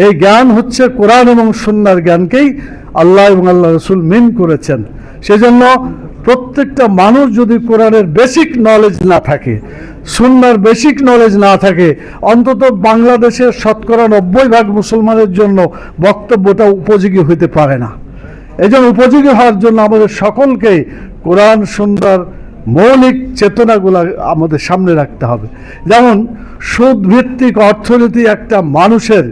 এই জ্ঞান হচ্ছে কোরআন এবং সুন্নাহর জ্ঞানকেই আল্লাহ এবং আল্লাহ রসুল মিন করেছেন। সেজন্য প্রত্যেকটা মানুষ যদি কোরআনের বেসিক নলেজ না থাকে, সুন্নাহর বেসিক নলেজ না থাকে, অন্তত বাংলাদেশের শতকরা 90% মুসলমানের জন্য বক্তব্যটা উপযোগী হতে পারে না। এই জন্য উপযোগী হওয়ার জন্য আমাদের সকলকেই কোরআন সুন্নাহর মৌলিক চেতনাগুলো আমাদের সামনে রাখতে হবে। যেমন সুদভিত্তিক অর্থনীতি একটা মানুষের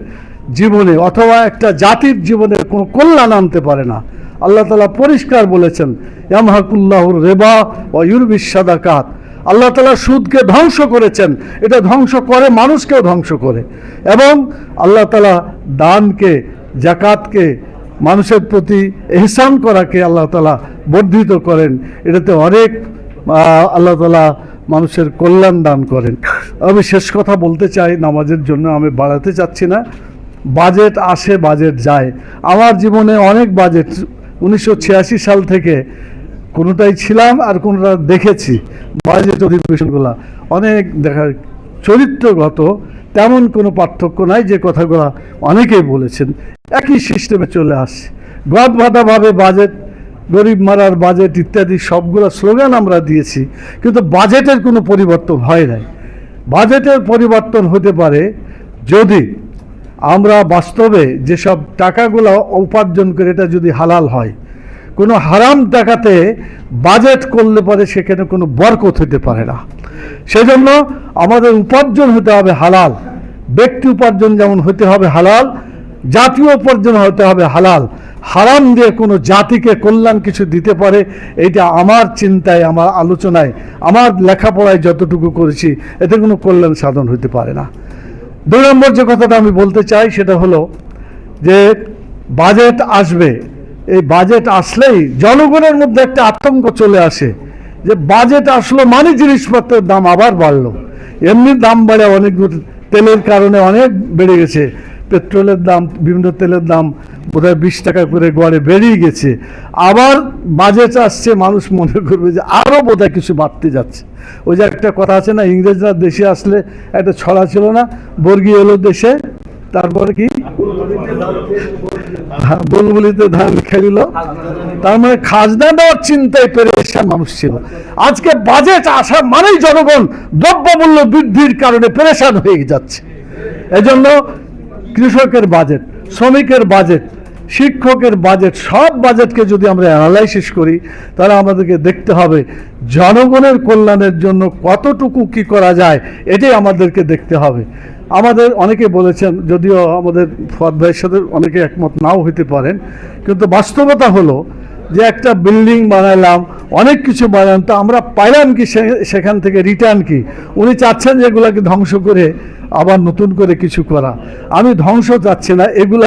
জীবনে অথবা একটা জাতির জীবনে কোনো কল্যাণ আনতে পারে না। আল্লাহ তাআলা পরিষ্কার বলেছেন, ইয়ামহাকুল্লাহুর রিবা ওয়া ইউরবিস সাদাকাত। আল্লাহ তাআলা সুদকে ধ্বংস করেছেন, এটা ধ্বংস করে, মানুষকেও ধ্বংস করে। এবং আল্লাহ তাআলা দানকে, যাকাতকে, মানুষের প্রতি ইহসান করাকে আল্লাহ তাআলা বর্ধিত করেন। এটাতে অনেক আল্লাহ তাআলা মানুষের কল্যাণ দান করেন। আমি শেষ কথা বলতে চাই, নামাজের জন্য আমি বাড়াতে চাচ্ছি না। বাজেট আসে, বাজেট যায়। আমার জীবনে অনেক বাজেট 1986 সাল থেকে কোনোটাই ছিলাম আর কোনোটা দেখেছি। বাজেট অধিবেশনগুলো অনেক দেখার চরিত্রগত তেমন কোনো পার্থক্য নাই, যে কথাগুলো অনেকেই বলেছেন। একই সিস্টেমে চলে আসছে। গদবাঁধাভাবে বাজেট, গরিব মারার বাজেট ইত্যাদি সবগুলো স্লোগান আমরা দিয়েছি, কিন্তু বাজেটের কোনো পরিবর্তন হয় নাই। বাজেটের পরিবর্তন হতে পারে যদি আমরা বাস্তবে যেসব টাকাগুলো উপার্জন করে এটা যদি হালাল হয়। কোনো হারাম টাকাতে বাজেট করলে পরে সেখানে কোনো বরকত হতে পারে না। সেজন্য আমাদের উপার্জন হতে হবে হালাল। ব্যক্তি উপার্জন যেমন হতে হবে হালাল, জাতীয় উপার্জন হতে হবে হালাল। হারাম দিয়ে কোনো জাতিকে কল্যাণ কিছু দিতে পারে, এইটা আমার চিন্তায়, আমার আলোচনায়, আমার লেখাপড়ায় যতটুকু করেছি, এতে কোনো কল্যাণ সাধন হতে পারে না। 2 নম্বর যে কথাটা আমি বলতে চাই সেটা হলো যে বাজেট আসবে। এই বাজেট আসলেই জনগণের মধ্যে একটা আতঙ্ক চলে আসে যে বাজেট আসলো মানে জিনিসপত্রের দাম আবার বাড়লো। এমনি দাম বাড়ে, অনেক তেলের কারণে অনেক বেড়ে গেছে। পেট্রোলের দাম, বিভিন্ন তেলের দাম বোধহয় 20 টাকা করে গড়ে বেড়েই গেছে। আবার বাজেট আসছে, মানুষ মনে করবে যে আরও বোধহয় কিছু বাড়তে যাচ্ছে। ওই যে একটা কথা আছে না, ইংরেজরা দেশে আসলে একটা ছড়া ছিল না, বর্গি এলো দেশে, তারপরে কি বুলবুলিতে ধান খেলিল। তার মানে খাজনা দেওয়ার চিন্তায় পেরেশান মানুষ ছিল। আজকে বাজেট আসা মানেই জনগণ দ্রব্যমূল্য বৃদ্ধির কারণে পেরেশান হয়ে যাচ্ছে। এজন্য কৃষকের বাজেট, শ্রমিকের বাজেট, শিক্ষকের বাজেট, সব বাজেটকে যদি আমরা অ্যানালাইসিস করি, তাহলে আমাদেরকে দেখতে হবে জনগণের কল্যাণের জন্য কতটুকু কি করা যায়, এটাই আমাদেরকে দেখতে হবে। আমাদের অনেকে বলেছেন, যদিও আমাদের ফুয়াদ ভাইয়ের সাথে অনেকে একমত নাও হইতে পারেন, কিন্তু বাস্তবতা হলো যে একটা বিল্ডিং বানালাম, অনেক কিছু বানালাম, তো আমরা পাইলাম কি সেখান থেকে রিটার্ন কি? উনি চাচ্ছেন যে এগুলাকে ধ্বংস করে আবার নতুন করে কিছু করা। আমি ধ্বংস চাচ্ছি না, এগুলা